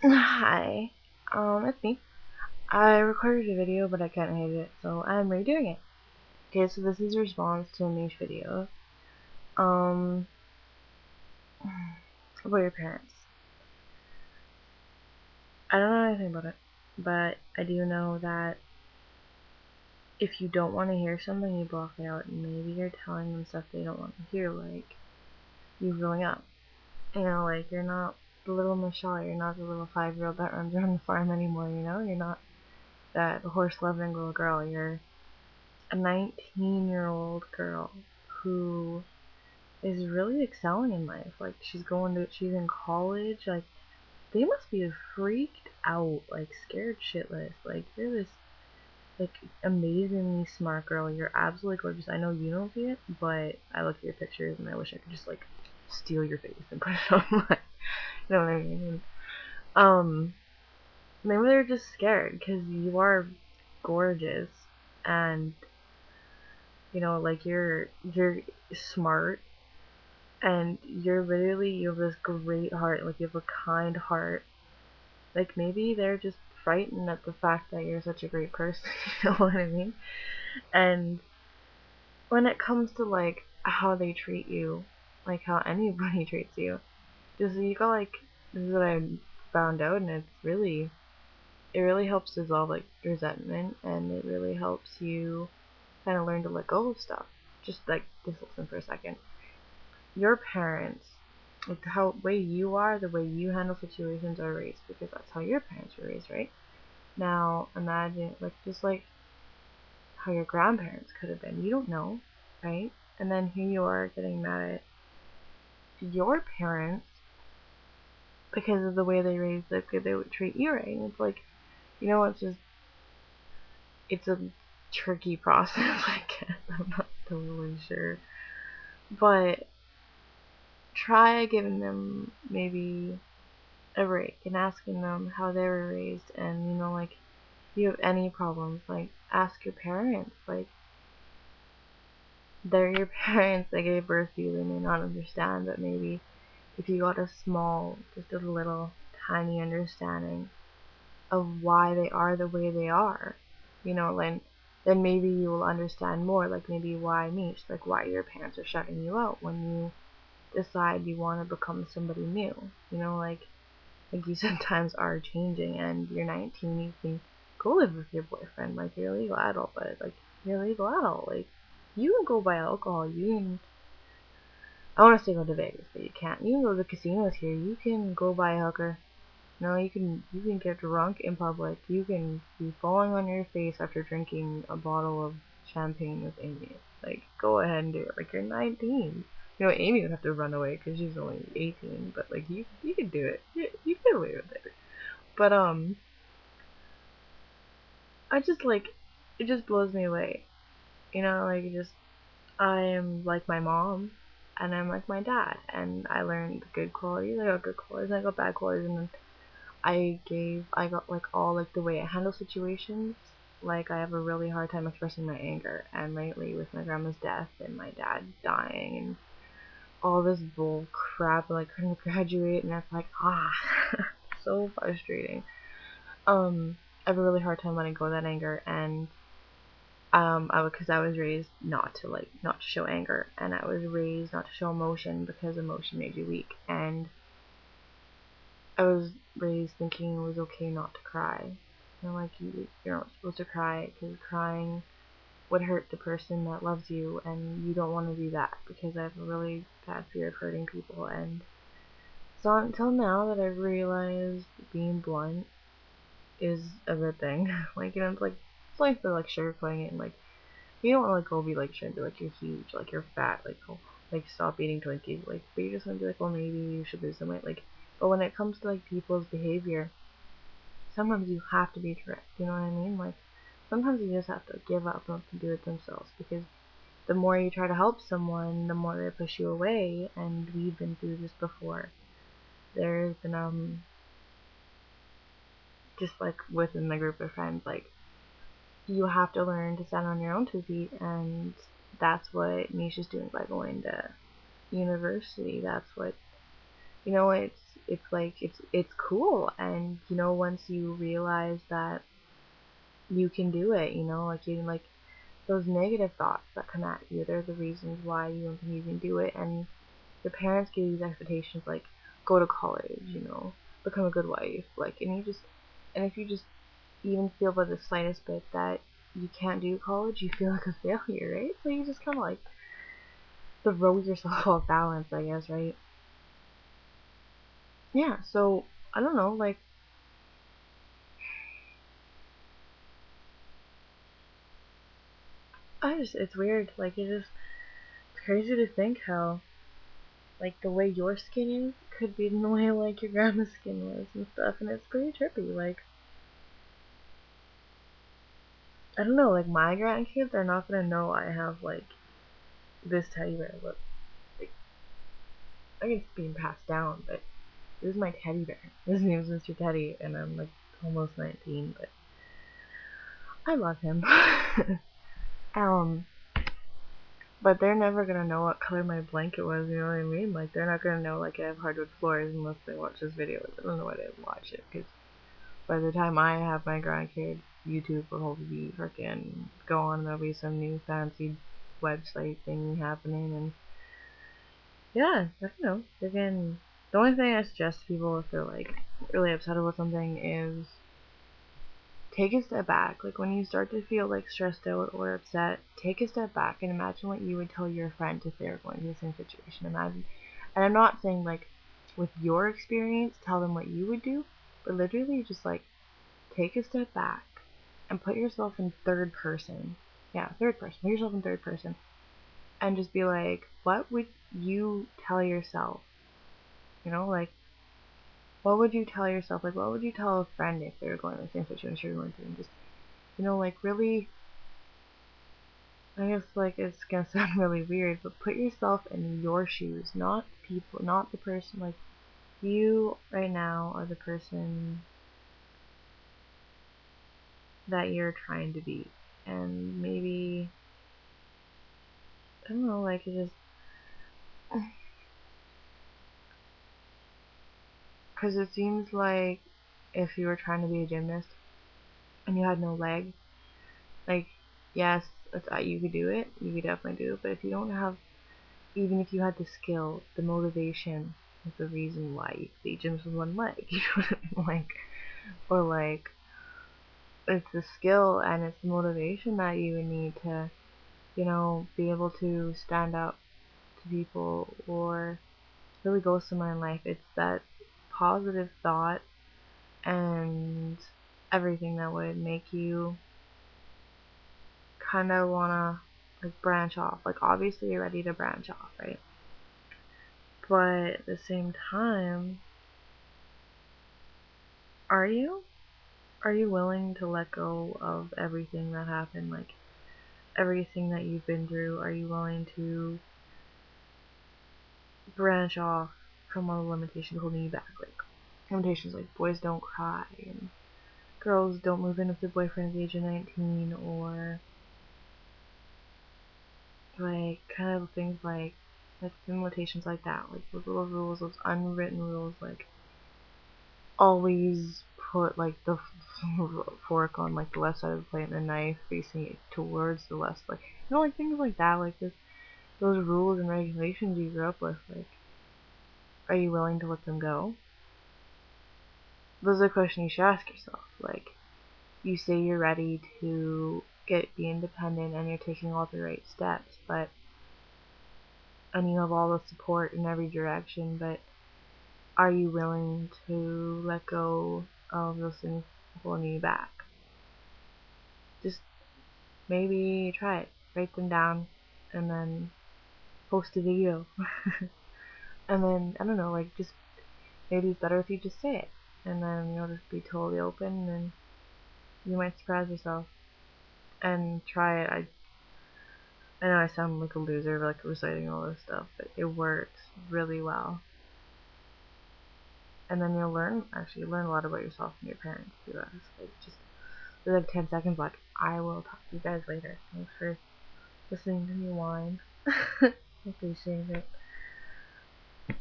Hi, it's me. I recorded a video, but I can't edit it, so I'm redoing it. Okay, so this is a response to a niche video. Um, about your parents. I don't know anything about it, but I do know that if you don't want to hear something, you block it out, and maybe you're telling them stuff they don't want to hear, like you growing up. Like you're not the little Michelle, you're not the little 5-year-old that runs around the farm anymore, you're not that horse-loving little girl, you're a 19-year-old girl who is really excelling in life. Like she's in college. Like they must be freaked out, like scared shitless. Like you're this like amazingly smart girl. You're absolutely gorgeous. I know you don't see it, but I look at your pictures and I wish I could just like steal your face and put it on my. You know what I mean? Um, maybe they're just scared because you are gorgeous and like you're smart and you have this great heart, like you have a kind heart. Like maybe they're just frightened at the fact that you're such a great person, you know what I mean? And when it comes to like how they treat you, like how anybody treats you, just you got like this is what I found out, and it really helps dissolve like resentment, and it really helps you kind of learn to let go of stuff. Just like just listen for a second. Your parents, like how way you are, the way you handle situations are raised because that's how your parents were raised, right? Now imagine like just like how your grandparents could have been. You don't know, right? And then here you are getting mad at your parents because of the way they raised they would treat you, right? And it's like, it's a tricky process, I guess. I'm not totally sure. But try giving them maybe a break and asking them how they were raised, and like if you have any problems, like ask your parents. Like they're your parents, they gave birth to you, they may not understand, but maybe if you got just a little tiny understanding of why they are the way they are, then maybe you will understand more, like maybe why niche, like why your parents are shutting you out when you decide you want to become somebody new, like you sometimes are changing, and you're 19, you can go live with your boyfriend, like you're a legal adult, but like you're a legal adult, like you can go buy alcohol, I want to say go to Vegas, but you can't. You can go to the casinos here, you can go buy a hooker. No, you can get drunk in public. You can be falling on your face after drinking a bottle of champagne with Amy. Like, go ahead and do it. Like, you're 19. Amy would have to run away because she's only 18. But like, you could do it. You get away with it. But I just like it just blows me away. Like I am like my mom, and I'm like my dad, and I learned good qualities. I got good qualities, I got bad qualities, and then I got like all like the way I handle situations. Like I have a really hard time expressing my anger, and lately with my grandma's death and my dad dying and all this bull crap, like couldn't graduate, and it's like so frustrating. I have a really hard time letting go of that anger, and because I was raised not to show anger, and I was raised not to show emotion because emotion made you weak, and I was raised thinking it was okay not to cry. Like you're not supposed to cry because crying would hurt the person that loves you, and you don't want to do that because I have a really bad fear of hurting people. And it's not until now that I've realized being blunt is a good thing. Like it's like they're like sugarcoating it, and like you don't want to like go be like trying to be like you're huge, like you're fat, like oh, like stop eating Twinkies, like but you just want to be like, well, maybe you should lose some weight, like. But when it comes to like people's behavior, sometimes you have to be direct. You know what I mean? Like sometimes you just have to give up and let them do it themselves, because the more you try to help someone, the more they push you away. And we've been through this before. There's been just like within the group of friends, like you have to learn to stand on your own 2 feet, and that's what Nisha's doing by going to university. That's what it's it's like it's cool. And you know, once you realize that you can do it, you know, like you like those negative thoughts that come at you, they're the reasons why you don't think you can do it. And your parents give you these expectations like go to college, you know, become a good wife, like, and if you just even feel by the slightest bit that you can't do college, you feel like a failure, right? So you just kind of like throw yourself off balance, I guess, right? Yeah, so I don't know, like, it's weird, like, it's crazy to think how, like, the way your skin is could be the way, like, your grandma's skin was and stuff, and it's pretty trippy, like, I don't know, like, my grandkids are not gonna know I have, like, this teddy bear, but, like, I guess it's being passed down, but this is my teddy bear. His name is Mr. Teddy, and I'm, like, almost 19, but I love him. um, but they're never gonna know what color my blanket was, you know what I mean? Like, they're not gonna know, like, I have hardwood floors unless they watch this video. I don't know why they watch it, because by the time I have my grandkids, YouTube will hopefully freaking go on, and there'll be some new fancy website thing happening, and yeah, I don't know. Again, the only thing I suggest to people if they're, like, really upset about something is take a step back. Like, when you start to feel, like, stressed out or upset, take a step back and imagine what you would tell your friend if they were going through the same situation. Imagine, and I'm not saying, like, with your experience, tell them what you would do, but literally just, like, take a step back and put yourself in third person. Yeah, third person. Put yourself in third person. And just be like, what would you tell yourself? You know, like, what would you tell yourself? Like, what would you tell a friend if they were going through the same situation you're going through? And just, you know, like, really, I guess, like, it's gonna sound really weird, but put yourself in your shoes, not people, not the person, like, you right now are the person that you're trying to be. And maybe, I don't know, like, it just, because it seems like if you were trying to be a gymnast and you had no leg, like, yes, you could do it, you could definitely do it, but if you don't have, even if you had the skill, the motivation is the reason why you could be gyms with one leg, you know what I mean? Like, or like, it's the skill and it's the motivation that you would need to, you know, be able to stand up to people or really go somewhere in life. It's that positive thought and everything that would make you kind of want to, like, branch off. Like, obviously you're ready to branch off, right? But at the same time, are you? Are you willing to let go of everything that happened? Like, everything that you've been through? Are you willing to branch off from all the limitations holding you back? Like, limitations like boys don't cry, and girls don't move in with their boyfriend at the age of 19, or like kind of things like limitations like that, like those little rules, those unwritten rules, like always put like the fork on like the left side of the plate and the knife facing it towards the left, like, you know, like things like that, like this, those rules and regulations you grew up with, like, are you willing to let them go? Those are questions you should ask yourself. Like, you say you're ready to be independent and you're taking all the right steps, but and you have all the support in every direction, but are you willing to let go of those things holding you back? Just maybe try it. Write them down and then post a video. And then, I don't know, like, just maybe it's better if you just say it. And then you'll just be totally open and you might surprise yourself. And try it. I know I sound like a loser, like reciting all this stuff, but it works really well. And then actually learn a lot about yourself and your parents through that. Like, just like 10 seconds, like, I will talk to you guys later. Thanks for listening to me whine. I appreciate it.